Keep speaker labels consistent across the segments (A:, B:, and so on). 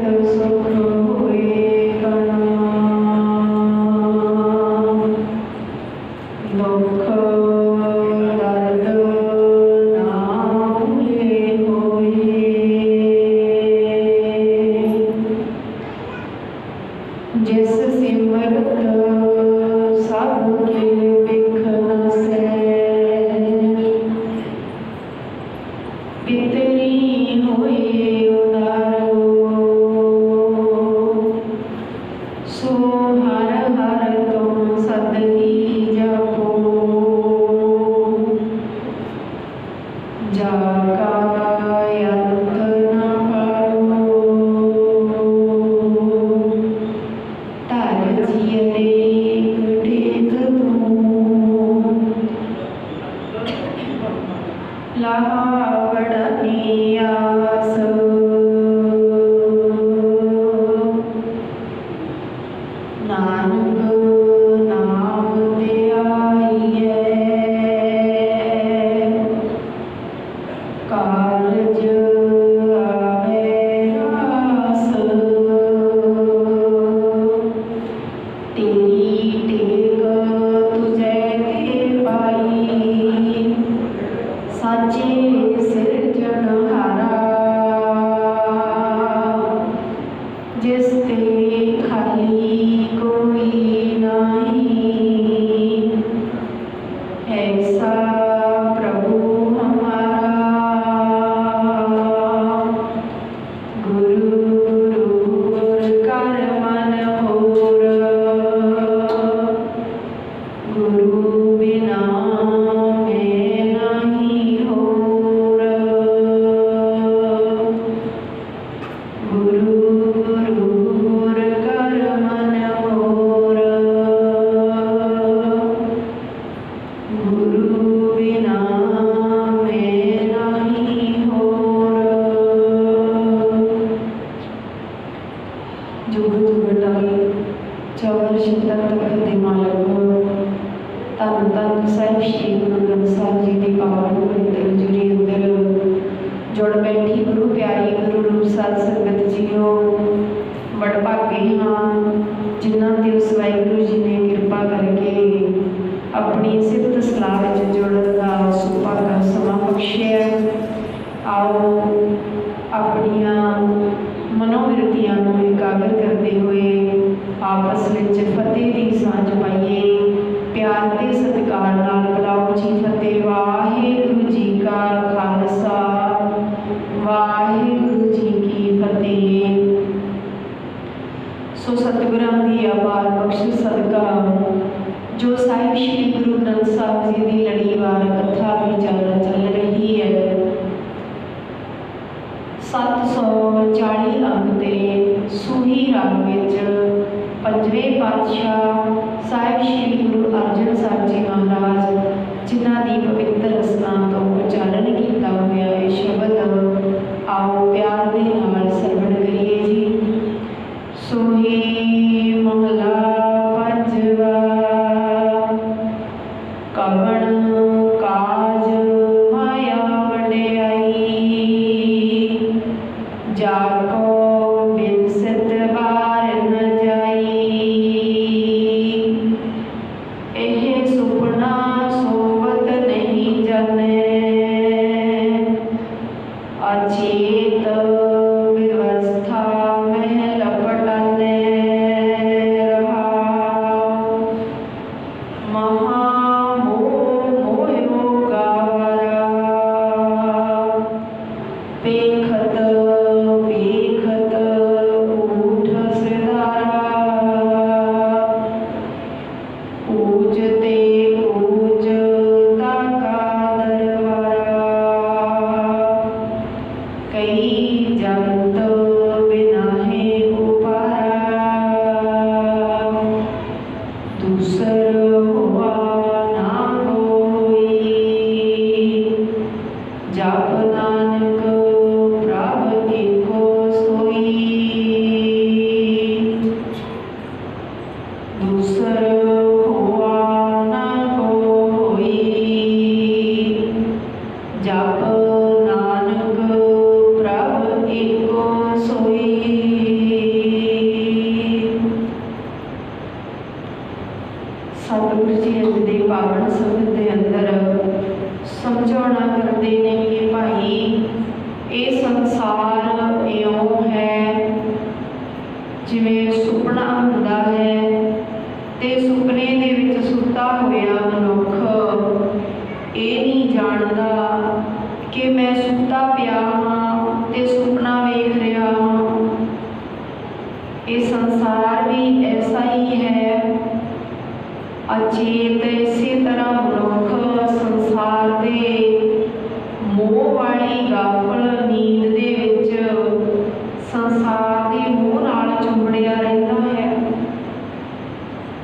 A: सुख होए कणा, दुख दर्द नाए होए। जिस सिमरत सब किल बिख नसै, पितरी होए उदारो, सो हर हर तुम सदही जपो, जाका अंत न पारो। धर जियरे टेक तूं, लावड़नी आस, नानक नाम ते आईए, कारज आवे रास। तेरी टेक तुझे ते पाई, साचे सिरजनहारा। जिस ते खाली कोई नहीं, ऐसा प्रभु हमारा। गुरु गुरुर कर मन होर, गुरु बिना मैं नहीं होर। गुरु गुरुर कर मन होर, गुरु बिना मैं नहीं होर। जुग जुग लाए चौर शिंदर तखत दे मालक, धन धन साहिब श्री गुरु ग्रंथ साहिब जी की पावन पवित्र हजूरी अंदर जुड़ बैठी गुरु प्यारी गुरु रूप साध संगत जीओ। बड़ भागे हाँ जिन्हों के उस वाहिगुरु जी ने कृपा करके अपनी सिफत सलाह में जुड़न का सुभागा समा बख्शिया। आओ अपनिया मनोवृत्तियां एकाग्र करते हुए आपस में फतेह की सांझ पाइए। प्यार के सत्कार नाल बुलाओ जी फतेह। वाहिगुरु जी का खालसा, वाहिगुरु जी की फतेह। सो सतगुरां दी अपार बख्शिश सदका जो साहिब श्री गुरु ग्रंथ साहिब जी की लड़ीवार कथा विचार चल रही है। 740 अंक ते सूही राग विच पंजवें पातशाह साहिब श्री गुरु अर्जन साहिब जी महाराज जिन्हां दी पवित्र रसना तो उच्चारण किया हुआ है शब्द आओ प्यार दे नाल सरवण करिए जी। सोही महला पंजवा, कवण काज माया वडियाई, जाको बिनसत बार न जाई। एह सुपना ਜਿਵੇਂ ਸੁਪਨਾ ਹੁੰਦਾ ਹੈ ਤੇ ਸੁਪਨੇ ਦੇ ਵਿੱਚ ਸੁੱਤਾ ਹੋਇਆ ਮਨੁੱਖ ਇਹ ਨਹੀਂ ਜਾਣਦਾ ਕਿ ਮੈਂ ਸੁੱਤਾ ਪਿਆ ਹਾਂ ਤੇ ਸੁਪਨਾ ਵੇਖ ਰਿਹਾ ਹਾਂ। ਇਹ ਸੰਸਾਰ ਵੀ ਐਸਾ ਹੀ ਹੈ, ਅਚੇਤ। ਇਸੇ ਤਰ੍ਹਾਂ ਮਨੁੱਖ ਸੰਸਾਰ ਦੇ ਮੋਹ ਵਾਲੀ ਗਾਫਲ ਨੀਂਦ ਦੇ ਵਿੱਚ ਸੰਸਾਰ ਦੇ ਮੋਹ ਨਾਲ ਚੁੰਬੜਿਆ ਰਹਿੰਦਾ ਹੈ।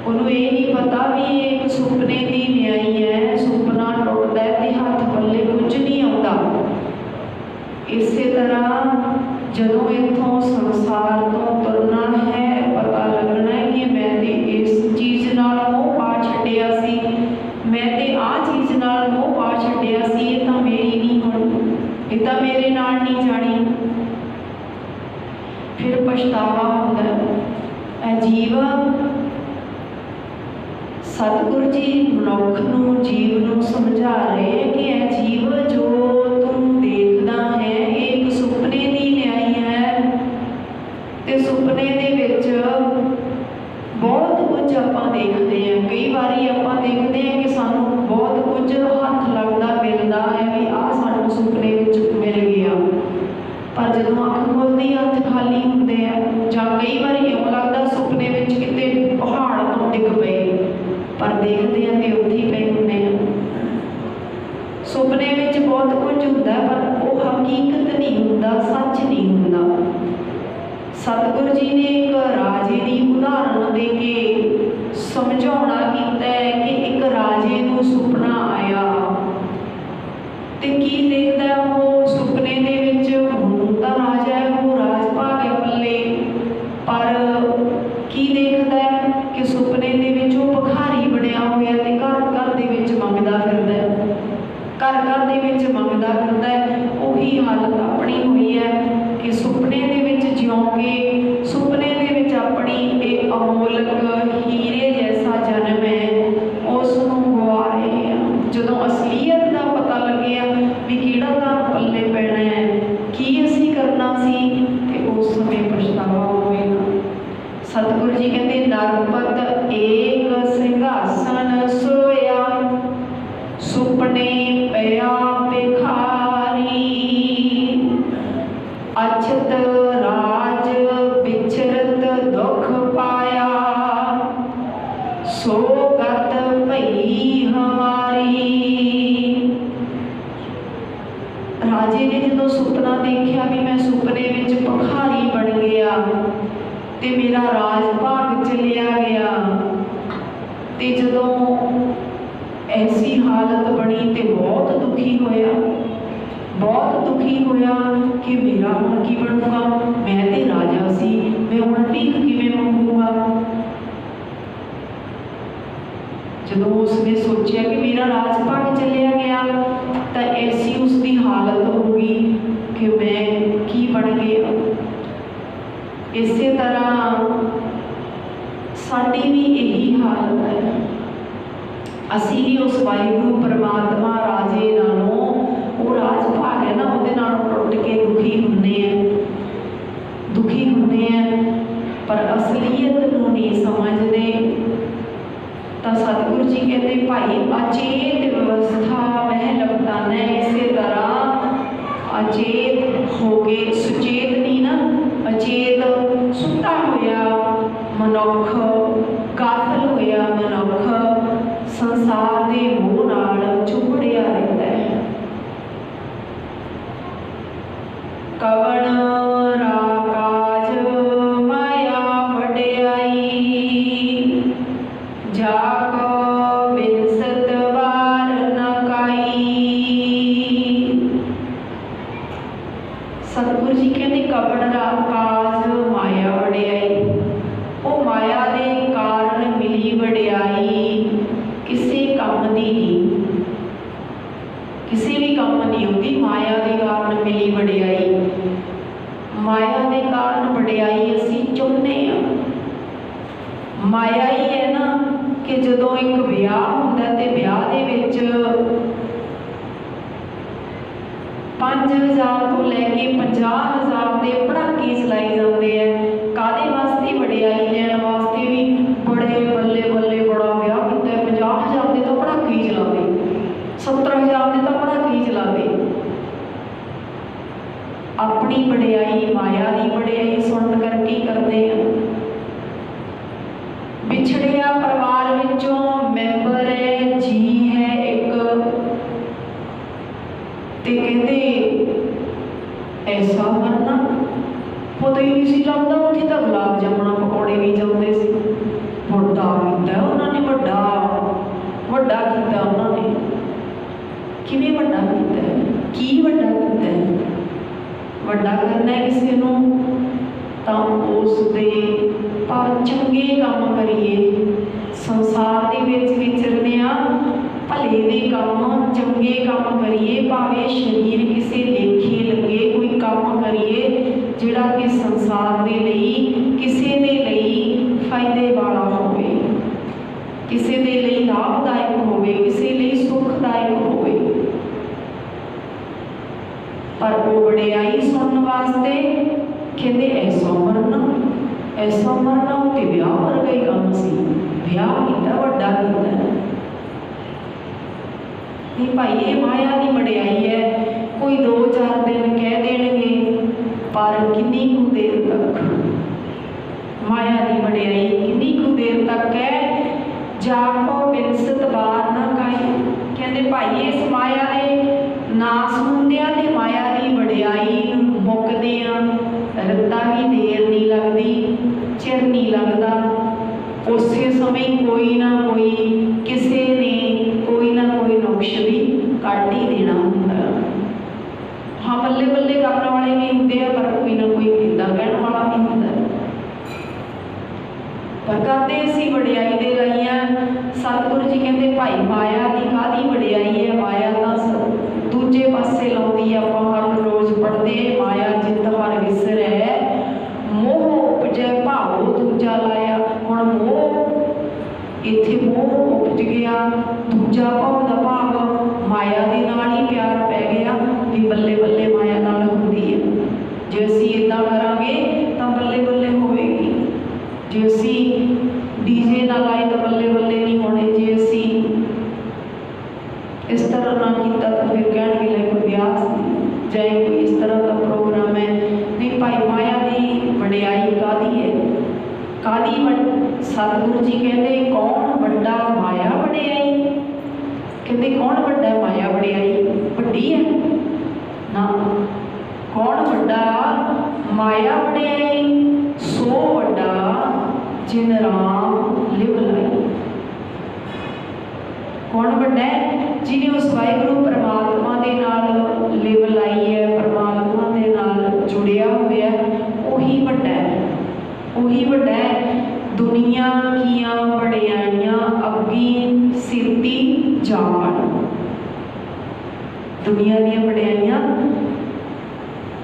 A: ਉਹਨੂੰ ਇਹ ਨਹੀਂ ਪਤਾ ਵੀ ਇਹ ਇੱਕ ਸੁਪਨੇ ਦੀ ਨਿਆਈ ਹੈ, ਸੁਪਨਾ ਟੁੱਟਦਾ ਤੇ ਹੱਥ ਪੱਲੇ ਕੁਝ ਨਹੀਂ ਆਉਂਦਾ। ਇਸੇ ਤਰ੍ਹਾਂ ਜਦੋਂ ਇੱਥੋਂ ਸੰਸਾਰ ਤੋਂ ਤੁਰਨਾ ਹੈ, ਪਤਾ ਲੱਗਣਾ ਹੈ ਕਿ ਮੈਂ ਤੇ ਇਸ ਚੀਜ਼ ਨਾਲ ਮੋਹ ਪਾ ਛੱਡਿਆ ਸੀ, ਮੈਂ ਤੇ ਆਹ ਚੀਜ਼ ਨਾਲ ਮੋਹ ਪਾ ਛੱਡਿਆ ਸੀ, ਇਹ ਤਾਂ ਮੇਰੀ ਨਹੀਂ ਹੋਣੀ, ਇਹ ਤਾਂ ਮੇਰੇ ਨਾਲ ਨਹੀਂ ਜਾਣੀ। ਫਿਰ ਪਛਤਾਵਾ ਹੁੰਦਾ। ਅਜੀਬ ਸਤਿਗੁਰੂ ਜੀ ਮਨੁੱਖ ਨੂੰ, ਜੀਵ ਨੂੰ ਸਮਝਾ ਰਹੇ ਕਿ ਇਹ ਜੀਵ ਜੋ ਤੂੰ ਦੇਖਦਾ ਹੈ ਇਹ ਇੱਕ ਸੁਪਨੇ ਦੀ ਨਿਆਈ ਹੈ ਤੇ ਸੁਪਨੇ ਦੇ ਵਿੱਚ ਬਹੁਤ ਕੁਝ ਆਪਾਂ ਦੇਖਦੇ ਹਾਂ। ਕਈ ਵਾਰੀ ਆਪਾਂ ਦੇਖਦੇ ਹਾਂ ਕਿ ਸਾਨੂੰ ਬਹੁਤ ਕੁਝ ਹੱਥ ਲੱਗਦਾ ਮਿਲਦਾ ਹੈ ਵੀ ਆਹ ਸਾਨੂੰ ਸੁਪਨੇ ਵਿੱਚ ਮਿਲ ਗਿਆ, ਪਰ ਜਦੋਂ ਅੱਖ ਖੁੱਲ੍ਹਦੀ ਹੱਥ ਖਾਲੀ ਹੁੰਦੇ ਆ। ਜਾਂ ਕਈ ਵਾਰੀ ਇਉਂ ਲੱਗਦਾ ਸੁਪਨੇ ਵਿੱਚ ਕਿਤੇ ਪਹਾੜ ਤੋਂ ਡਿੱਗ ਪਏ, ਪਰ ਦੇਖਦੇ ਆ ਤੇ ਉੱਥੇ ਹੀ ਪਏ ਹੁੰਦੇ ਆ। ਸੁਪਨੇ ਵਿੱਚ ਬਹੁਤ ਕੁਝ ਹੁੰਦਾ ਪਰ ਉਹ ਹਕੀਕਤ ਨਹੀਂ ਹੁੰਦਾ, ਸੱਚ ਨਹੀਂ ਹੁੰਦਾ। ਸਤਿਗੁਰੂ ਜੀ ਨੇ ਇੱਕ ਰਾਜੇ ਦੀ ਉਦਾਹਰਨ ਦੇ ਕੇ ਸਮਝਾਉਣਾ ਕੀਤਾ ਹੈ ਕਿ ਇੱਕ ਰਾਜੇ ਨੂੰ ਸੁਪਨਾ ਆਇਆ ਤੇ ਕੀ ਦੇਖਦਾ ਉਹ ਸੁਪਨੇ ਦੇ ਵਿੱਚ, ਹੁਣ ਤਾਂ ਰਾਜਾ ਹੈ, ਉਹ ਰਾਜ ਭਾਗ ਪੱਲੇ, ਪਰ ਕੀ ਦੇਖਦਾ ਕਿ ਸੁਪਨੇ ਦੇ ਵਿੱਚ ਉਹ ਭਿਖਾਰੀ ਬਣਿਆ ਹੋਇਆ ਤੇ ਘਰ ਘਰ ਦੇ ਵਿੱਚ ਮੰਗਦਾ ਫਿਰਦਾ ਹੈ, ਘਰ ਘਰ ਦੇ ਵਿੱਚ ਮੰਗਦਾ ਫਿਰਦਾ ਹੈ। ਉਹੀ ਹਾਲਤ ਆਪਣੀ ਹੋਈ ਹੈ ਕਿ ਸੁਪਨੇ ਦੇ ਵਿੱਚ ਜਿਉਂਗੇ, ਸੁਪਨੇ ਦੇ ਵਿੱਚ ਆਪਣੀ ਇਹ ਅਮੋਲਕ ਹੀਰੇ ਜੈਸਾ ਜਨਮ ਹੈ ਉਸ ਨੂੰ ਗਵਾ ਰਹੇ ਹਾਂ। ਜਦੋਂ ਅਸਲੀਅਤ ਦਾ ਪਤਾ ਲੱਗਿਆ ਵੀ ਕਿਹੜਾ ਤਾਂ ਪੱਲੇ ਪੈਣਾ ਹੈ, ਕੀ ਅਸੀਂ ਕਰਨਾ ਸੀ, ਤੇ ਉਸ ਸਮੇਂ ਪਛਤਾਵਾ ਹੋਵੇਗਾ। ਸਤਿਗੁਰੂ ਜੀ ਕਹਿੰਦੇ ਨਰਪਤ ਏਕ ਸਿੰਘਾਸਨ ਸੋਇਆ, ਸੁਪਨੇ ਪਿਆ ਭਿਖਾਰੀ, ਅਛਤ ਰਾਜ ਵਿਚਰਤ ਦੁਖ ਪਾਇਆ, ਸੋ ਗਤ ਭਈ ਹਮਾਰੀ। ਰਾਜੇ ਨੇ ਜਦੋਂ ਸੁਪਨਾ ਦੇਖਿਆ ਵੀ ਮੈਂ ਸੁਪਨੇ ਵਿੱਚ ਭਿਖਾਰੀ ਬਣ ਗਿਆ ਤੇ ਮੇਰਾ ਰਾਜ ਭਾਗ ਚਲਿਆ ਗਿਆ, ਤੇ ਜਦੋਂ ਐਸੀ ਹਾਲਤ ਬਣੀ ਤੇ ਬਹੁਤ ਦੁਖੀ ਹੋਇਆ, ਬਹੁਤ ਦੁਖੀ ਹੋਇਆ ਕਿ ਮੇਰਾ ਹੁਣ ਕੀ ਬਣੂਗਾ, ਮੈਂ ਤੇ ਰਾਜਾ ਸੀ, ਮੈਂ ਹੁਣ ਭੀਖ ਕਿਵੇਂ ਮੰਗੂਗਾ। ਜਦੋਂ ਉਸਨੇ ਸੋਚਿਆ ਕਿ ਮੇਰਾ ਰਾਜ ਭਾਗ ਚੱਲਿਆ ਗਿਆ ਤਾਂ ਐਸੀ ਉਸਦੀ ਹਾਲਤ ਹੋ ਗਈ ਕਿ ਮੈਂ ਕੀ ਬਣ ਗਿਆ। ਇਸੇ ਤਰ੍ਹਾਂ ਸਾਡੀ ਵੀ ਇਹੀ ਹਾਲਤ ਹੈ। ਅਸੀਂ ਵੀ ਉਸ ਵਾਹਿਗੁਰੂ ਪਰਮਾਤਮਾ ਰਾਜੇ ਨਾਲੋਂ, ਉਹ ਰਾਜ ਭਾਗ ਹੈ ਨਾ, ਉਹਦੇ ਨਾਲੋਂ ਟੁੱਟ ਕੇ ਦੁਖੀ ਹੁੰਦੇ ਆ, ਪਰ ਅਸਲੀਅਤ ਨੂੰ ਨਹੀਂ ਸਮਝਦੇ। ਤਾਂ ਸਤਿਗੁਰੂ ਜੀ ਕਹਿੰਦੇ ਭਾਈ ਅਚੇਤ ਵਿਵਸਥਾ ਮਹਿ ਲਪਟਾਨਾ। ਇਸੇ ਤਰ੍ਹਾਂ ਅਚੇਤ ਹੋ ਕੇ, ਸੁਚੇਤ ਨਹੀਂ ਨਾ, ਅਚੇਤ ਸੁੱਤਾ ਹੋਇਆ ਮਨੁੱਖ, ਗਾਫਲ ਹੋਇਆ ਮਨੁੱਖ ਸੰਸਾਰ ਦੇ ਮੋਹ ਨਾਲ ਚੁੰਬੜਿਆ ਰਹਿੰਦਾ ਹੈ। ਕਵਣ ਰਾਕਾਜ ਮਾਇਆ ਵਡਿਆਈ, ਜਾ ਕੋ ਬਿਨਸਤ ਵਾਰ ਨ ਕਾਈ। ਸਤਿਗੁਰੂ ਜੀ ਕਹਿੰਦੇ ਕਵਣ ਰਾਕਾਜ ਮਾਇਆ ਵਡਿਆਈ, ਉਹ ਮਾਇਆ ਦੇ ਕਾਰਨ ਮਿਲੀ ਵਡਿਆਈ ਕਿਸੇ ਕੰਮ ਦੀ ਨਹੀਂ, ਕਿਸੇ ਵੀ ਕੰਮ ਨਹੀਂ ਹੁੰਦੀ। ਮਾਇਆ ਦੇ ਕਾਰਨ ਮਿਲੀ ਵਡਿਆਈ, ਮਾਇਆ ਦੇ ਕਾਰਨ ਵਡਿਆਈ ਅਸੀਂ ਚਾਹੁੰਦੇ ਹਾਂ। ਮਾਇਆ ਹੀ ਹੈ ਨਾ ਕਿ ਜਦੋਂ ਇੱਕ ਵਿਆਹ ਹੁੰਦਾ ਤੇ ਵਿਆਹ ਦੇ ਵਿੱਚ 5000 ਤੋਂ ਲੈ ਕੇ 50,000 ਦੇ ਪੜਾਕੇ ਚਲਾਏ ਜਾਂਦੇ ਆ। ਕਾਹਦੇ ਵਾਸਤੇ? ਜਾਂਦਾ, ਉੱਥੇ ਤਾਂ ਗੁਲਾਬ ਜਾਮਣਾ ਪਕੌੜੇ ਵੀ ਜਾਂਦੇ ਸੀ। ਵੱਡਾ ਕੀਤਾ ਉਹਨਾਂ ਨੇ, ਵੱਡਾ ਵੱਡਾ ਕੀਤਾ ਉਹਨਾਂ ਨੇ। ਕਿਵੇਂ ਵੱਡਾ ਕੀਤਾ ਹੈ? ਕੀ ਵੱਡਾ ਕੀਤਾ ਹੈ? ਵੱਡਾ ਕਰਨਾ ਹੈ ਕਿਸੇ ਨੂੰ ਤਾਂ ਉਸ ਦੇ ਭਾਵੇਂ ਚੰਗੇ ਕੰਮ ਕਰੀਏ, ਸੰਸਾਰ ਦੇ ਵਿੱਚ ਵਿਚਰਦੇ ਹਾਂ, ਭਲੇ ਦੇ ਕੰਮ, ਚੰਗੇ ਕੰਮ ਕਰੀਏ, ਭਾਵੇਂ ਸਰੀਰ ਕਿਸੇ ਲੇਖੇ ਲੱਗੇ, ਕੋਈ ਕੰਮ ਕਰੀਏ ਜਿਹੜਾ ਕਿ ਸੰਸਾਰ ਦੇ ਲਈ, ਕਿਸੇ ਦੇ ਲਈ ਫਾਇਦੇ ਵਾਲਾ ਹੋਵੇ, ਕਿਸੇ ਦੇ ਲਈ ਲਾਭਦਾਇਕ ਹੋਵੇ, ਕਿਸੇ ਲਈ ਸੁਖਦਾਇਕ ਹੋਵੇ। ਪਰ ਉਹ ਵਡਿਆਈ ਸੁਣਨ ਵਾਸਤੇ ਕਹਿੰਦੇ ਐਸਾ ਮਰਨਾ, ਐਸਾ ਮਰਨਾ। ਉਹ ਤੇ ਵਿਆਹ ਵਰਗਾ ਹੀ ਕੰਮ ਸੀ, ਵਿਆਹ ਕੀਤਾ, ਵੱਡਾ ਕੀਤਾ। ਨਹੀਂ ਭਾਈ, ਇਹ ਮਾਇਆ ਦੀ ਵਡਿਆਈ ਹੈ। ਕੋਈ 2-4 ਦਿਨ ਕਹਿ ਦੇਣਗੇ, ਪਰ ਕਿੰਨੀ ਕੁ ਦੇਰ ਤੱਕ? ਮਾਇਆ ਦੀ ਵਡਿਆਈ ਕਿੰਨੀ ਕੁ ਦੇਰ ਤੱਕ ਹੈ? ਜਾਕੋ ਬਿਨਸਤ ਬਾਰ ਨਾ ਕਾਈ। ਕਹਿੰਦੇ ਭਾਈ, ਇਸ ਮਾਇਆ ਦੇ ਨਾਸ ਹੁੰਦਿਆਂ ਤੇ ਮਾਇਆ ਦੀ ਵਡਿਆਈ ਨੂੰ ਮੁੱਕਦਿਆਂ ਰੱਤਾਂ ਵੀ ਦੇਰ ਨਹੀਂ ਲੱਗਦੀ, ਚਿਰ ਨਹੀਂ ਲੱਗਦਾ। ਉਸੇ ਸਮੇਂ ਕੋਈ ਨਾ ਕੋਈ, ਕਿਸੇ ਨੇ ਕੋਈ ਨਾ ਕੋਈ ਨੁਕਸ਼ ਵੀ ਕੱਢ ਹੀ ਦੇਣਾ ਹੁੰਦਾ। ਹਾਂ, ਬੱਲੇ ਬੱਲੇ ਕਰਨ ਵਾਲੇ ਵੀ ਹੁੰਦੇ ਆ, ਪਰ ਕੋਈ ਨਾ ਕੋਈ ਇੱਦਾਂ ਕਹਿਣ ਵਾਲਾ ਵੀ ਹੁੰਦਾ। ਪਰ ਕਰਦੇ ਅਸੀਂ ਵਡਿਆਈ ਦੇ ਰਹੀਆਂ। ਸਤਿਗੁਰੂ ਜੀ ਕਹਿੰਦੇ ਭਾਈ, ਮਾਇਆ ਦੀ ਕਾਹਦੀ ਵਡਿਆਈ ਹੈ? ਮਾਇਆ ਤਾਂ ਦੂਜੇ ਪਾਸੇ ਲਾਉਂਦੀ। ਆਪਾਂ ਹਰ ਰੋਜ਼ ਪੜ੍ਹਦੇ, ਮਾਇਆ ਜਿਤ ਹਰ ਵਿਸਰੈ, ਮੋਹ ਉਪਜੈ ਭਾਵੋ ਦੂਜਾ ਲਾਇਆ। ਹੁਣ ਮੋਹ, ਇੱਥੇ ਮੋਹ ਉਪਜ ਗਿਆ, ਦੂਜਾ ਭਾਵ ਦਾ ਭਾਵ ਮਾਇਆ ਦੇ ਨਾਲ ਹੀ ਪਿਆਰ ਪੈ ਗਿਆ ਵੀ ਬੱਲੇ ਬੱਲੇ ਮਾਇਆ ਨਾਲ ਹੁੰਦੀ ਹੈ। ਜੇ ਅਸੀਂ ਇੱਦਾਂ ਕਰਾਂਗੇ ਤਾਂ ਬੱਲੇ ਬੱਲੇ ਹੋਵੇਗੀ। ਜੇ ਅਸੀਂ ਡੀਜੇ ਨਾਲ ਆਏ ਤਾਂ ਬੱਲੇ ਬੱਲੇ ਨਹੀਂ ਹੋਣੇ। ਜੇ ਅਸੀਂ ਇਸ ਤਰ੍ਹਾਂ ਨਾ ਕੀਤਾ ਤਾਂ ਫਿਰ ਕਹਿਣਗੇ ਲੈ ਕੋਈ ਵਿਆਹ ਸੀ ਜਾਂ ਕੋਈ ਇਸ ਤਰ੍ਹਾਂ ਦਾ ਪ੍ਰੋਗਰਾਮ ਹੈ। ਨਹੀਂ ਭਾਈ, ਮਾਇਆ ਦੀ ਵਡਿਆਈ ਕਾਹਦੀ ਹੈ? ਕਾਹਦੀ? ਸਤਿਗੁਰੂ ਜੀ ਕਹਿੰਦੇ ਕੌਣ ਵੱਡਾ? ਮਾਇਆ ਵਡਿਆਈ। ਕਹਿੰਦੇ ਕੌਣ ਵੱਡਾ? ਮਾਇਆ ਵਡਿਆਈ ਵੱਡੀ ਹੈ ਨਾ। ਕੌਣ ਵੱਡਾ? ਮਾਇਆ ਵਡਿਆਈ ਸੋ ਵੱਡਾ ਜਿਨ ਰਾਮ ਲਿਵ ਲਾਈ। ਕੌਣ ਵੱਡਾ ਹੈ? ਜਿਹਨੇ ਉਸ ਵਾਹਿਗੁਰੂ ਪਰਮਾਤਮਾ ਦੇ ਨਾਲ ਲਿਵ ਲਾਈ ਹੈ, ਪਰਮਾਤਮਾ ਦੇ ਨਾਲ ਜੁੜਿਆ ਹੋਇਆ, ਉਹੀ ਵੱਡਾ ਹੈ, ਉਹੀ ਵੱਡਾ ਹੈ। ਦੁਨੀਆ ਕੀਆਂ ਵਡਿਆਈਆਂ ਅੱਗੀ ਸਿਰਤੀ ਜਾਣ। ਦੁਨੀਆ ਦੀਆਂ ਵਡਿਆਈਆਂ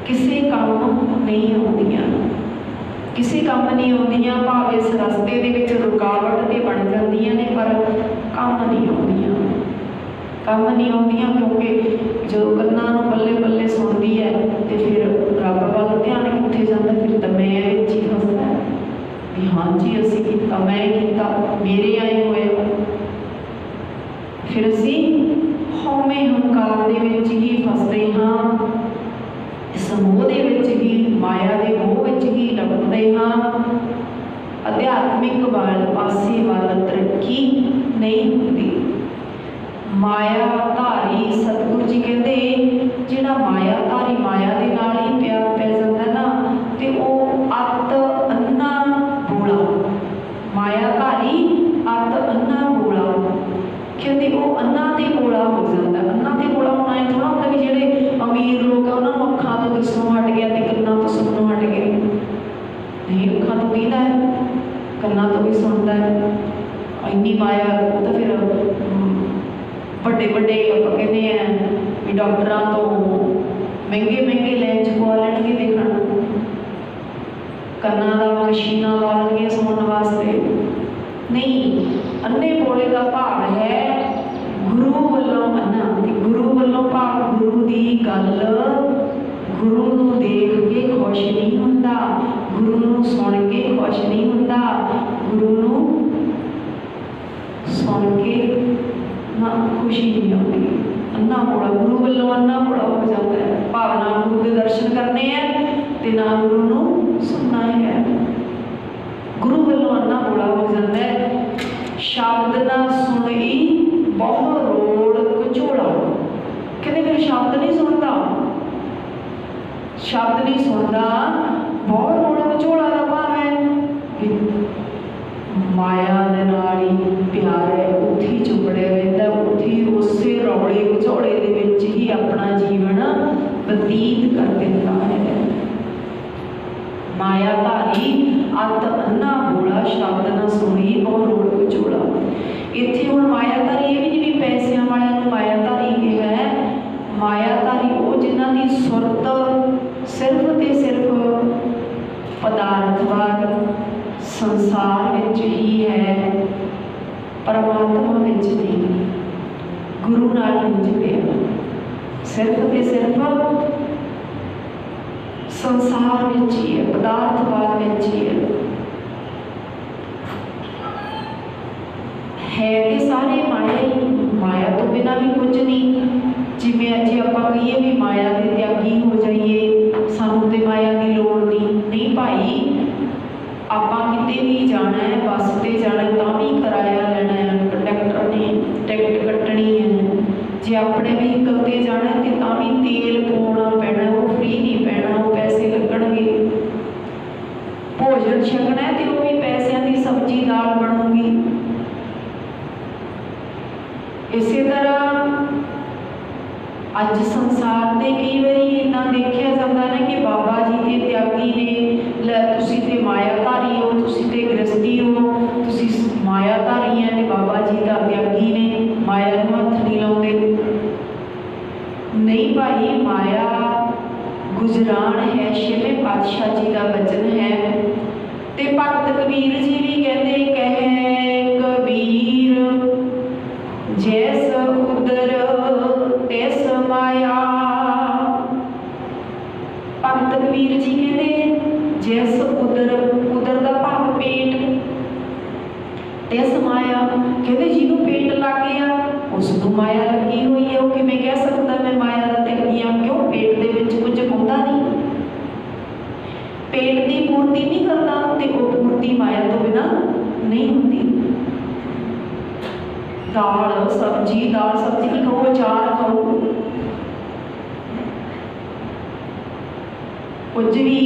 A: ਕਿਸੇ ਕੰਮ ਨਹੀਂ ਆਉਂਦੀਆਂ, ਕਿਸੇ ਕੰਮ ਨਹੀਂ ਆਉਂਦੀਆਂ। ਭਾਵੇਂ ਇਸ ਰਸਤੇ ਦੇ ਵਿੱਚ ਰੁਕਾਵਟ ਤੇ ਬਣ ਜਾਂਦੀਆਂ ਨੇ, ਪਰ ਕੰਮ ਨਹੀਂ ਆਉਂਦੀਆਂ, ਕੰਮ ਨਹੀਂ ਆਉਂਦੀਆਂ। ਕਿਉਂਕਿ ਜਦੋਂ ਕੰਨਾਂ ਨੂੰ ਬੱਲੇ ਬੱਲੇ ਸੁਣਦੀ ਹੈ ਤੇ ਫਿਰ ਰੱਬ ਵੱਲ ਧਿਆਨ ਕਿੱਥੇ ਜਾਂਦਾ? ਫਿਰ ਤਾਂ ਮੈਂ ਵਿੱਚ ਹੀ ਫਸਦਾ ਵੀ ਹਾਂਜੀ ਅਸੀਂ ਕੀਤਾ, ਮੈਂ ਕੀਤਾ, ਮੇਰੇ ਆਏ ਹੋਏ। ਫਿਰ ਅਸੀਂ ਹਉਮੈ ਹੰਕਾਰ ਦੇ ਵਿੱਚ ਹੀ ਫਸਦੇ ਹਾਂ, ਇਸ ਮੋਹ ਦੇ ਵਿੱਚ ਹੀ, ਮਾਇਆ ਦੇ ਮੋਹ ਵਿੱਚ ਹੀ ਲੱਭਦੇ ਹਾਂ। ਅਧਿਆਤਮਿਕ ਪਾਸੇ ਵੱਲ ਤਰੱਕੀ ਨਹੀਂ ਹੁੰਦੀ। ਮਾਇਆ ਧਾਰੀ, ਸਤਿਗੁਰੂ ਜੀ ਕਹਿੰਦੇ ਜਿਹੜਾ ਮਾਇਆ ਧਾਰੀ, ਮਾਇਆ ਦੇ ਨਾਲ ਹੀ ਪਿਆਰ ਪੈ ਜਾਂਦਾ ਨਾ, ਤੇ ਉਹ ਅੱਤ ਅੰਨਾ ਬੋਲਾ। ਮਾਇਆ ਧਾਰੀ ਅੱਤ ਅੰਨਾ ਬੋਲਾ। ਕਹਿੰਦੇ ਉਹ ਅੰਨਾ ਤੇ ਬੋਲਾ ਹੋ ਜਾਂਦਾ। ਅੰਨਾ ਤੇ ਬੋਲਾ ਹੋਣਾ ਇਹ ਥੋੜਾ ਹੁੰਦਾ ਵੀ ਜਿਹੜੇ ਅਮੀਰ ਲੋਕ ਆ ਉਹਨਾਂ ਨੂੰ ਅੱਖਾਂ ਤੋਂ ਦਿਸਣੋਂ ਹਟ ਗਿਆ ਤੇ ਕੰਨਾਂ ਤੋਂ ਸੁਣਨੋਂ ਹਟ ਗਿਆ। ਨਹੀਂ, ਅੱਖਾਂ ਤੋਂ ਦੀਦਾ ਹੈ, ਕੰਨਾਂ ਤੋਂ ਵੀ ਸੁਣਦਾ ਹੈ। ਇੰਨੀ ਮਾਇਆ। ਉਹ ਤਾਂ ਫਿਰ ਵੱਡੇ ਵੱਡੇ ਆਪਾਂ ਕਹਿੰਦੇ ਆ ਵੀ ਡਾਕਟਰਾਂ ਤੋਂ ਮਹਿੰਗੇ ਮਹਿੰਗੇ ਲੈਂਜ ਪਵਾ ਲੈਣਗੇ ਦੇਖਣ, ਕੰਨਾਂ ਦਾ ਮਸ਼ੀਨਾਂ ਲਾ ਲੈਣਗੇ ਸੁਣਨ ਵਾਸਤੇ। ਨਹੀਂ, ਅੰਨੇ ਬੋਲੇ ਦਾ ਭਾਵ ਹੈ ਗੁਰੂ ਵੱਲੋਂ ਅੰਨਾ। ਗੁਰੂ ਵੱਲੋਂ ਭਾਵ ਗੁਰੂ ਦੀ ਗੱਲ, ਗੁਰੂ ਨੂੰ ਦੇਖ ਕੇ ਖੁਸ਼ ਨਹੀਂ ਹੁੰਦਾ, ਗੁਰੂ ਨੂੰ ਸੁਣ ਕੇ ਖੁਸ਼ ਨਹੀਂ ਹੁੰਦਾ, ਗੁਰੂ ਨੂੰ ਸੁਣ ਕੇ ਨਾ ਖੁਸ਼ੀ ਨਹੀਂ ਆਉਂਦੀ। ਅੰਨਾ ਭੋਲਾ, ਗੁਰੂ ਵੱਲੋਂ ਅੰਨਾ ਭੋਲਾ ਹੋ ਜਾਂਦਾ ਹੈ। ਭਾਵਨਾ ਗੁਰੂ ਦੇ ਦਰਸ਼ਨ ਕਰਨੇ ਹੈ ਤੇ ਨਾ ਗੁਰੂ ਨੂੰ ਸੁਣਨਾ ਹੈ। ਗੁਰੂ ਵੱਲੋਂ ਅੰਨਾ ਭੋਲਾ ਹੋ ਜਾਂਦਾ ਹੈ। ਸ਼ਬਦ ਨਾ ਸੁਣੀ ਬਹੁ ਰੋੜ ਕਚੋਲਾ। ਕਹਿੰਦੇ ਫਿਰ ਸ਼ਬਦ ਨਹੀਂ ਸੁਣਦਾ, ਸ਼ਬਦ ਨਹੀਂ ਸੁਣਦਾ, ਬਹੁਤ ਰੋੜ ਕਚੋਲਾ ਦਾ अत अन्ना बोला शब्द ना सुनी और रोड़ विचोला। इत्थे हुण मायाधारी ये भी नहीं भी पैसिਆਂ वालिਆਂ ਨੂੰ मायाधारी किहा है। मायाधारी वो जिन्हां दी सुरत सिर्फ ते सिर्फ पदार्थवाद संसार विच ही है, परमात्मा विच नहीं, गुरु नाल नहीं जुड़िया, सिर्फ ते सिर्फ संसार विच ही है, पदार्थवाद विच ही है कि सारे माया ही। माया तो बिना भी कुछ नहीं। जिवें अजे आपां कहीए भी माया दे त्यागी हो जाइए, सानूं ते माया की लोड़ नहीं भाई। आपां किते भी जाना है, बस ते जाना है तां भी किराया लेना है, कंडक्टर ने टिकट कट्टनी है। जे अपने व्हीकल ते जाना है तो तां भी तेल पाउणा पैना, वो फ्री नहीं पैना, वो पैसे लगणगे। भोजन छकना है तो भी पैसों की सब्जी दाल बनूगी। इसी तरह अज संसार से कई बार इतना देखा जाता है कि बाबा जी के त्यागी ने, लै तुसी ते मायाधारी हो, तुसी ते गृहस्थी हो, तुसी मायाधारी हैं, बाबा जी का त्यागी ने, माया को हथ नहीं लाते। नहीं भाई, माया गुजरान है। छेवें पातशाह जी का वचन है। ते भगत कबीर जी भी कहते, कह कबीर जैस उदर तैस माया। भगत कबीर जी कहते जैस उदर, उदर का भाव पेट, तैस माया कहते जिन्हों पेट लग गया उसनों माया लगी हुई है। वो किवें कह सकता मैं माया का त्यागी हाँ? क्यों? पेट दे विच कुछ पाउंदा नहीं, पेट की पूर्ति नहीं करता, तो वो पूर्ति माया तो बिना नहीं होती। दाल सब्जी खाओ, अचार खाओ, कुछ भी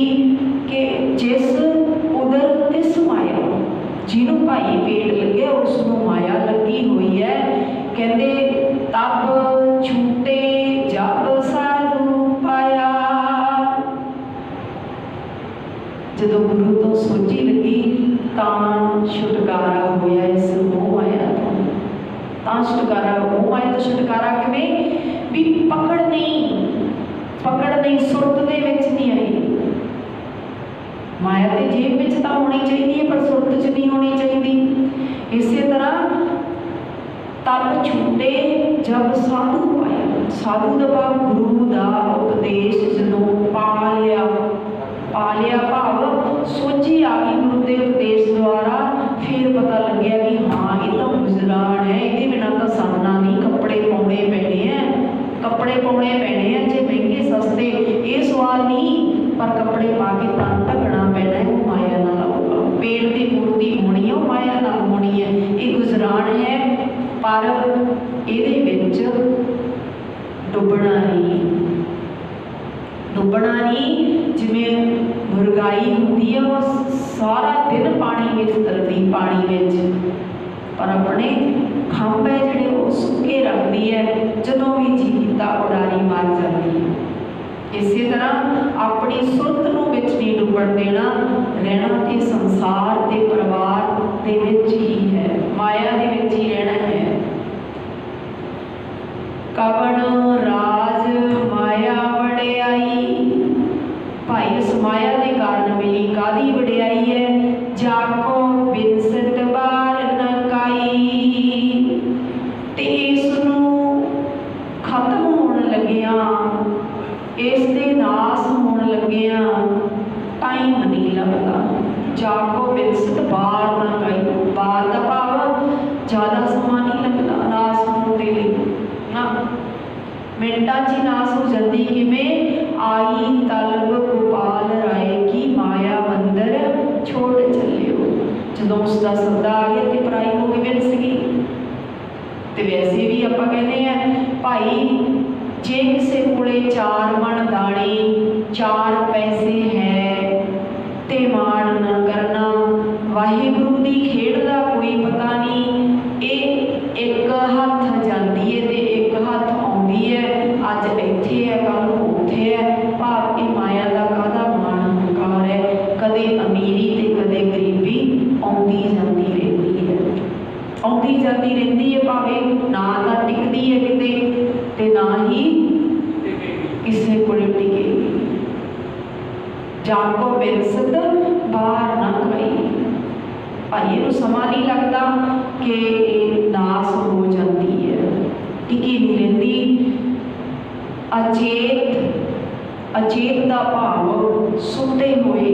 A: कि जिस उधर तिस माया, जिन्हों भाई पेट लगे उसनों माया लगी हुई है। कहते तब छूटे जब साधु पाया। जदों गुरु तो सोची लगी तां छुटकारा होया इस मोह माया तो। तां छुटकारा, मोह माया तो छुटकारा किवें भी पकड़ नहीं, सुरत दे विच नहीं आई। माया ते जेब विच तां होनी चाहिए पर सुरत च नहीं होनी चाहिए। इसी तरह तब छूटे जब साधु पाया। साधु का भाव गुरु का उपदेश जदों पा लिया भाव सोची आ गई गुरु के उपदेश द्वारा, फिर पता लग्या कि हाँ ये तो गुजरान है, ये बिना तो सरना नहीं, कपड़े पाने पैने हैं, कपड़े पाने पैने हैं, जे महंगे सस्ते ये सवाल नहीं, पर कपड़े पा के तन ढकना पैना है, वो माया नाल होगा। पेट की पूर्ति होनी है, वो माया नाल होनी है। ये गुजरान है पर इहदे विच डुबना नहीं। जिवें मुर्गाई होती है वो सारा दिन पानी में तरती, पानी में, पर अपने खंभ है जिहड़े वो सुके रखती है, जदों भी जी कीता उडारी मार जाती है। इसी तरह अपनी सुरत नूं विच नहीं डुबण देना, रहना ते संसार ते परिवार दे विच ही है, माया दे विच ही रहना है। कवन राज माया वड़ियाई। भाई उस माया के कारण मिली कादी वड़ियाई है। जाको बिनसत बार न काई। ते इसनूं खत्म होने लगिया, इस दे नाश होने लगिया टाइम नहीं लगता। जाको बिनसत बार न काई। बार का भाव ज़्यादा समा नहीं लगता नाश होने के लिए ना, मिनटा च नाश हो जाती। किवें आई तलब गोपाल राय की माया मंदिर छोड़ चलियो। जदों उसका सौदा आ गया तो पराई हो गई विरस गई। तो वैसे भी आप कहते हैं भाई जे किसी कोले 4 मन दाने 4 पैसे है तो माण न करना। वाहिगुरु की खेड़ का कोई पता नहीं, ये एक हथ जाती है तो एक हथ आती है। अज इत्थे है कल उत्थे है, भाव कि माया का काहदा मान हंकार है। कदे अमीरी ते कदे जाको बिरसत बाहर ना खाई। भाई नूं समा नहीं लगता कि ये नाश हो जाती है, टिकी नहीं रहिंदी। अचेत अचेत का भाव सुते हुए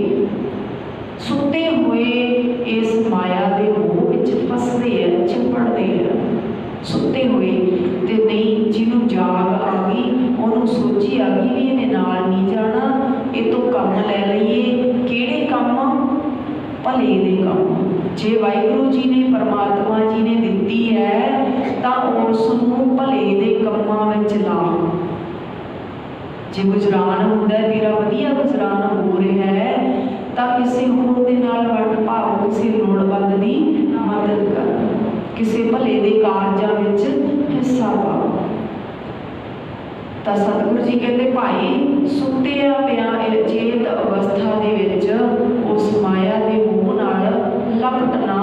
A: इस माया के मोह विच फसदे है, चिपड़ते हैं सुते हुए। ते नहीं जिन्हों जाग आ गई, उन्होंने सोची आ गई भी इन्हें नाल नहीं जाना, ये तो काम ले लईए। किहड़े काम? भले दे काम। जे वाहिगुरू जी ने परमात्मा जी ने दिती है तो उसनूं भले दे कामां विच ला। जे गुजरान होंदा है, तेरा वधिया गुजरान हो रहा है, तो किसी होर दे नाल वंड भाव, किसी लोड़वंद दी मदद कर, किसी भले दे कारजां विच हिस्सा पा। तो सतगुरु जी कहते भाई सुत्तिया पिया अचेत अवस्था दे विच उस माया दे मोह नाल लपटना,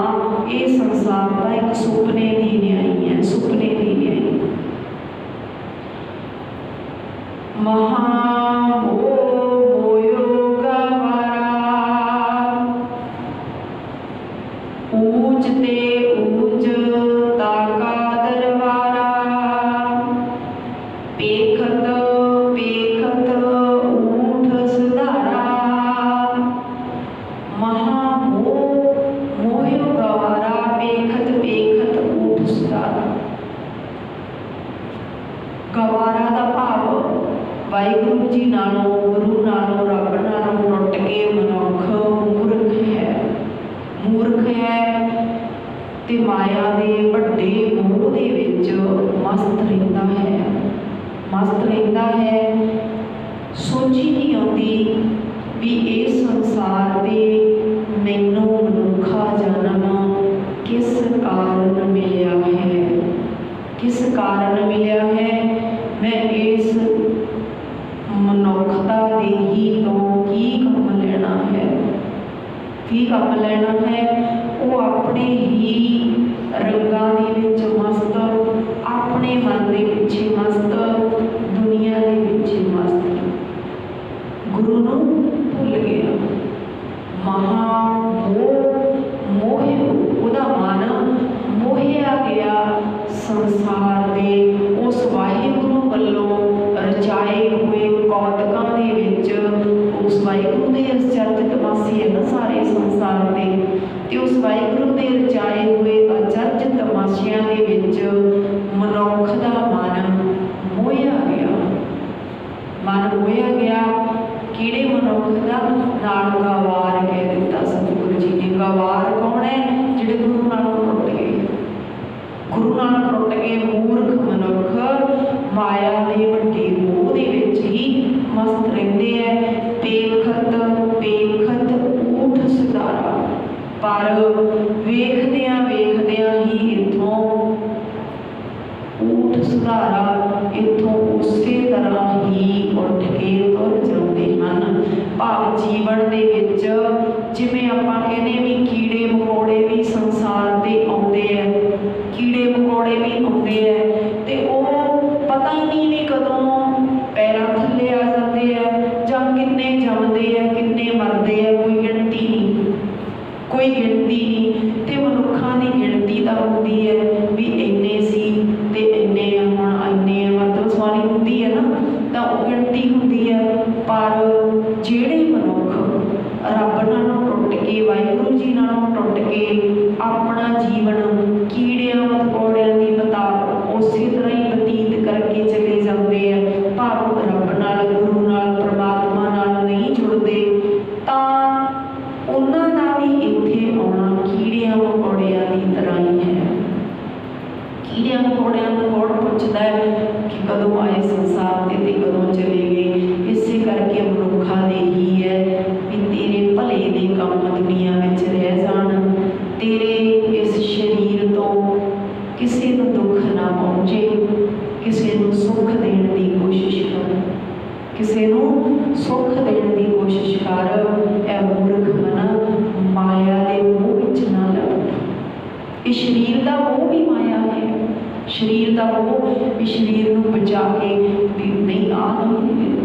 A: ये संसार का एक सुपने की न्याई है, सुपने की न्याई। ऊंच ते ऊंच ताका दरबारा, पेखत पेखत ऊठ सुधारा। महामोह मोह गवारा, पेखत पेखत ऊठ सुधारा। गवारा का भाव वाहिगुरू जी नालों, गुरु नालों, रब नालों टुट के मनुख मूर्ख है ते माया दे वड्डे मोह दे विच मस्त रहिंदा है, मस्त रहिंदा है। सोची नहीं आती भी इस संसार दे मैनू मनुखा जन्म किस कारण मिलिया है, किस कारण मिलिया है। मैं इस मनुखता दे ही तो की काम लेना है, की काम लेना है। वो अपने ही रंगां दे विच मस्त, अपने मन दे पिछे मस्त, दुनिया दे पिछे मस्त, गुरु नूं भुल गया। महामोह मोह उहदा मन मोहिया गया संसार दे उस वाहिगुरू वल्लों रचाए हुए कौतकां दे विच। उस वाहिगुरू दे अचरज तमाशे है ना सारे संसार दे, ते उस वाहिगुरू दे रचाए हुए अचरज तमाशियां दे विच मनुख दा मन मोहिया गया, मन मोहिया गया। किहड़े मनुख दा? नाल गवार कह दिता सतगुरु जी ने। गवार कौन है? जिहड़े गुरु नालों टुट गए, गुरु नालों टुट गए मूर्ख मनुख माया दे वड्डे मोह दे विच ही मस्त रहिंदे है। पेखत पेखत ऊठ सुधारा, पर वेखदियां वेखदियां ही इत्थों ऊठ सुधारा, इत्थों उसे तरह ही उठ के तुर जाते हैं। भाव जीवन दे विच जिवें आपां कहने भी कीड़े मकोड़े भी संसार दे आउंदे है, कीड़े मकोड़े भी आउंदे है, ते ओह पता ही नहीं भी कदों पैरां थल्ले आ जाते हैं, जां किन्ने जमदे है किन्ने मरदे है, कोई गिणती नहीं, कोई गिणती नहीं। ते मनुखां दी गिणती तां हुंदी है भी इन्ने सी ते इन्ने हुण इन्ने मतलब सवारी हुंदी है ना, तां ओह गिणती हुंदी है। पर जिहड़े मनुख रब नालों टुट के वाहिगुरू जी नालों टुट के अपना जीवन कीड़ियां मकोड़ियां दी बता उसी तरह ही बतीत करके चले जाते हैं, भाव रब नाल गुरु नाल परमात्मा नाल नहीं जुड़ते, तां उन्हां दा भी इत्थे आउणा कीड़ियां मकोड़ियां दी तरह ही है। कीड़ियां मकोड़ियां नूं कौन पुछदा है कि कदों आए संसार ते कदों चले गए। इसे करके मनुखा दे ही है भी तेरे भले दे काम दुनिया विच रह जाण, तेरे इस शरीर तो किसी नूं दुख ना पहुंचे, किसी नूं सुख देण दी कोशिश कर, किसी नूं सुख देण दी कोशिश कर। ऐ मूर्ख मन माया दे मोह विच ना लग। इस शरीर दा मोह भी माया है, शरीर का मोह भी शरीर नूं बचा के भी नहीं आ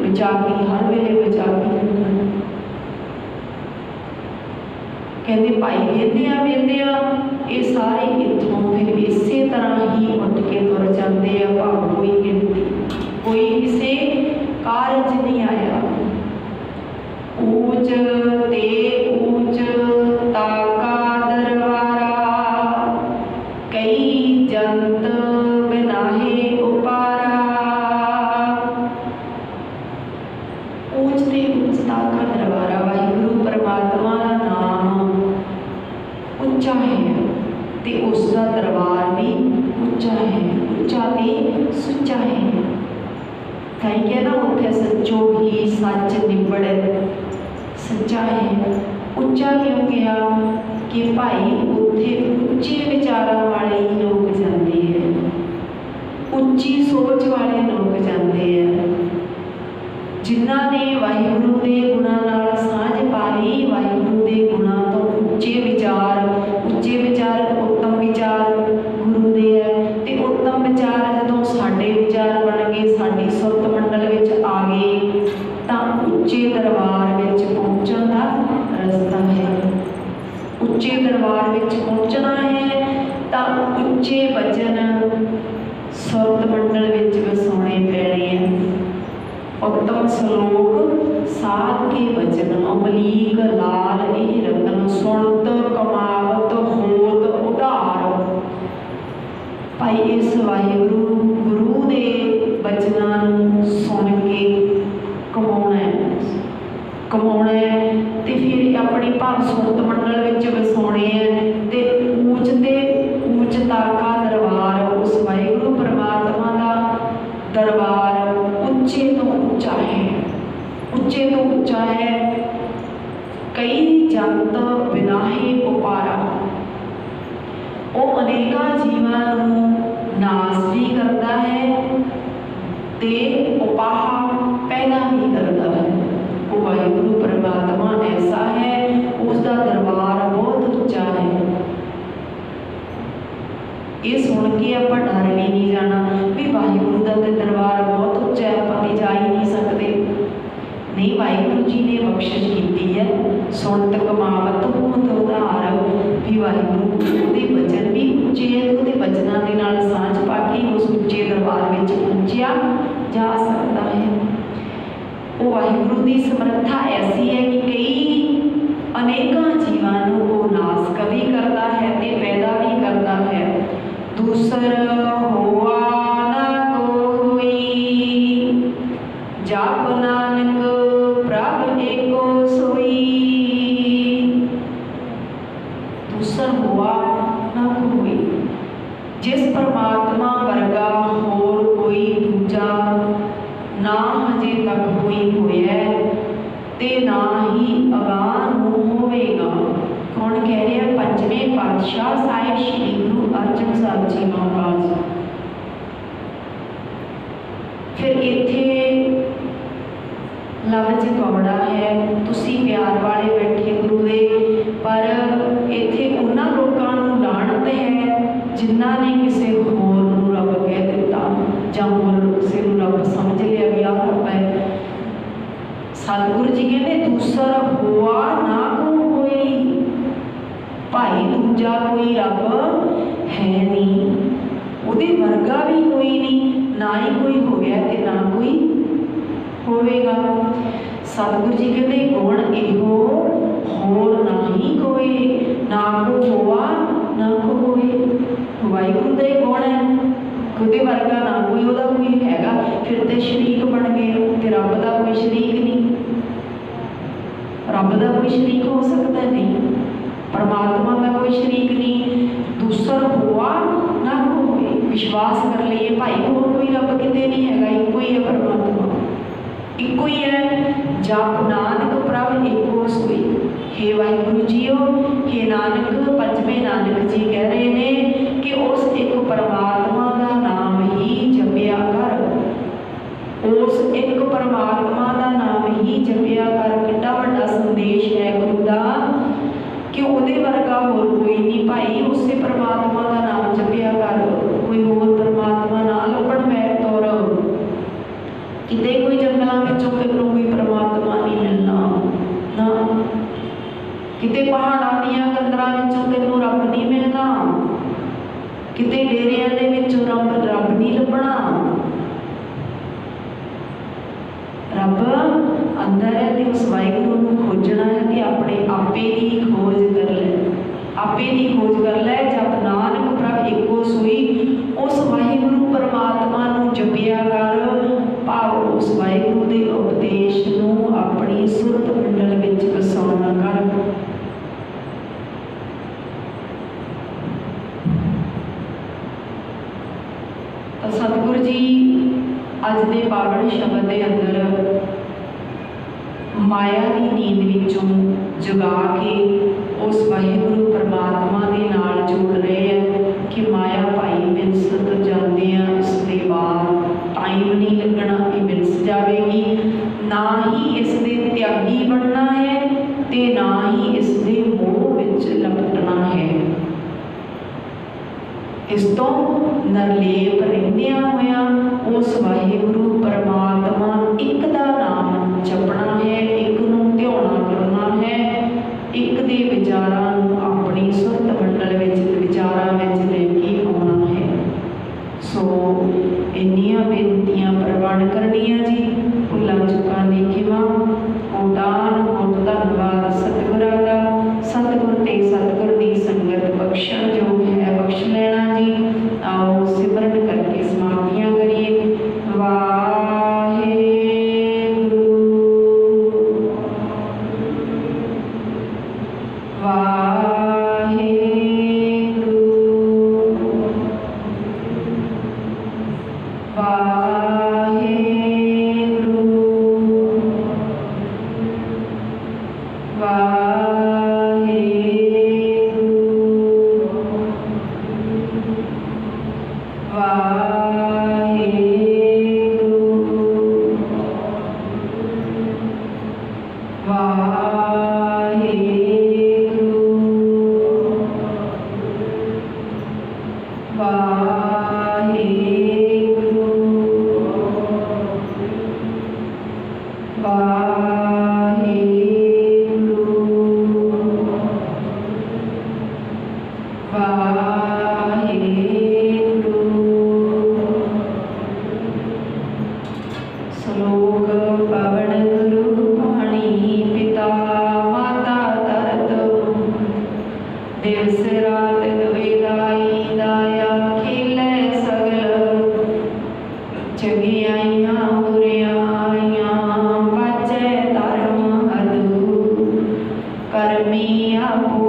A: बचा के हर वेले बचा के रखना, कहते भाई वेंदे आ ये सारे इत्थों फिर इसे तरह ही उठ के तुर जाते हैं। भाव कोई गिनती कोई किसी कारज नहीं आया। ऊंच ते ऊंच ताका दरबारा कई जंत बिनाहे उपारा। ऊंच ते ऊंच ताका दरबारा वाहिगुरु परमात्मा का नाम उच्चा है ते उसका दरबार भी उच्चा है। उच्चा ते सुच्चा है। कहीं क्या ना उठे सच्चो ही सच निबड़े सच्चा है। उच्चा क्यों कहा कि भाई उत्थे उच्चे विचारों वाले ही लोग जाते हैं, उच्ची सोच वाले लोग जाते हैं। जिन्हों ने वाहिगुरु के गुणों नाल साझ पा ली, वाहिगुरु के गुणों तो उच्चे विचार उत्तम विचार गुरु दे है। ते उत्तम विचार जदों साडे विचार बन गए, साडी सुरत मंडल विच आ गए, तां उच्चे दरबार विच पहुंचण दा रस्ता है। उच्चे दरबार विच पहुंचना है तां उच्चे वचन सुरत मंडल विच वसाउणे पैणे हैं। उत्तम श्लोक साध के वचन अमलीक लाल यह रतन सुनत कमावत होत उधार। भाई इस वाहिगुरु गुरु दे वचनां नूं सुन के कमाउणा है ते फिर अपनी भाव सुरत मंडल विच वसाउणे है। ते ऊंच ताका दरबार उस वाहिगुरु परमात्मा दा दरबार उच्चे तो ऊंचा है, उच्चे तो ऊंचा है। कई जंत विनाहे उपारा वो अनेका जीवां नूं नाश भी करता है ते उपाह पैदा भी करता है। वो वाहिगुरु परमात्मा ऐसा है, उसका दरबार बहुत ऊंचा है। ये सुन के आप डर भी नहीं जाना भी वाहिगुरु का तो दरबार बहुत उच्चा है, आप जा ही नहीं सकते। नहीं, वाहिगुरु जी ने बख्शिश की है, सुनत कमावत होत उधार भी वाहिगुरु के वचन भी उच्चे है। तो वचनों के नाल सांझ पा के उस उच्चे दरबार में पहुंचा जा सकता है। वो वाहिगुरु की समर्था ऐसी है कि कई अनेकों जीवां नूं वो नाश कभी करता है ते पैदा भी करता है। दूसर होआ ना कोई जाप नानक प्रभ एको सोई। दूसर हुआ ना कोई, जिस परमात्मा वर्गा होर कोई दूजा ना हजे तक कोई होया ते ना ही अगां नूं होवेगा। कौन कह रहे हैं? पंचवें पातशाह साहिब श्री गुरु अर्जन साहब जी महाराज। फिर इत्थे लफ्ज कौड़ा है, तुसी प्यार वाले बैठे गुरु दे, पर इत्थे उन्हां लोकां नूं लाणत है जिन्हां ने किसी होर नूं रब कह दिता जां होर किसी नूं रब समझ लिया भी आ रब है। सतगुरु जी कहते दूसर होआ ना कोई, भाई दूजा कोई रब है नहीं, उहदे वर्गा भी कोई नहीं, ना ही कोई होया ते ना कोई होवेगा। सतगुरु जी कहते गुण इहो होर ना ही कोई, ना को होआ ना को होए। वाहिगुरु का ही गुण है, ਉਹਦੇ वर्गा ना कोई ਉਹਦਾ कोई हैगा। फिर तो शरीक बन गए तो रब का कोई शरीक नहीं, रब का कोई शरीक हो सकता नहीं, परमात्मा का कोई शरीक नहीं। दूसर हुआ ना कोई, विश्वास कर लीए भाई होर कोई रब किते नहीं हैगा, एको ही है परमात्मा, एको ही है। जप नानक प्रभ एको सोई। हे वाहिगुरु जीओ, हे नानक, पंचवें नानक जी कह रहे हैं कि उस एक परमात्मा का नाम ही जपिया कर, उस एक परमात्मा का नाम ही जपिया कर। कितना बड़ा संदेश है गुरु का कि उहदे वर्गा होर कोई नहीं भाई, उससे परमात्मा का नाम जपिया कर। कोई होर परमात्मा ना लभण बैठ तौर किते कोई जंगलों में कोई परमात्मा नहीं मिलना ना। किते पहाड़ां दीयां कंदरां विचों तैनूं रब नहीं मिलना, किते डेरियां दे विचों रब नहीं लभना। रब अंदर है तो उस वाहिगुरू नूं खोजना है कि अपने आपे की खोज कर ले, आपे की खोज कर ले। जब नानक प्रभ एको सोई, उस वाहिगुरू परमात्मा नूं जपिया कर, भाव उस वाहिगुरू दे उपदेश नूं अपनी सुरत मंडल विच वसाउणा कर। तो सतगुरु जी अज दे पावन शब्द के अंदर माया की नींद विचों जगा के उस वाहिगुरू परमात्मा के नाल जोड़ रहे हैं कि माया भाई मिलस जाते हैं, इसके बाद टाइम नहीं लगना, ये मिलस जाएगी। ना ही इसके त्यागी बनना है ते ना ही इसके मोह विच लपटना है। इस तो नरलेप रहंदियां होया उस वाहिगुरू परमात्मा एक दा नाम जपना है, एक नूं ध्याना करना है, एक दे विचारां नूं अपनी सुरत मंडल विच विचारां विच लेके आउणा है। सो इन्नियां बेनतियां प्रवान करनियां जी, भुलां चुकां दी खिमा, कोटान कोट धन्नवाद सतगुरां दा। सतगुर ते सतगुर दी संगत बख्शण जो है बख्श लेना जी। आओ सिमरन करके समाप्तियां करिए। वाहिगुरू वाहिगुरू वाहिगुरू श्लोक पवन गुरु पाणी पिता माता तरत दिवस रात वेदाई दाया खेलै सगल जगियाइयां बुरियाइयां बाजै धर्म अदू करमी आपो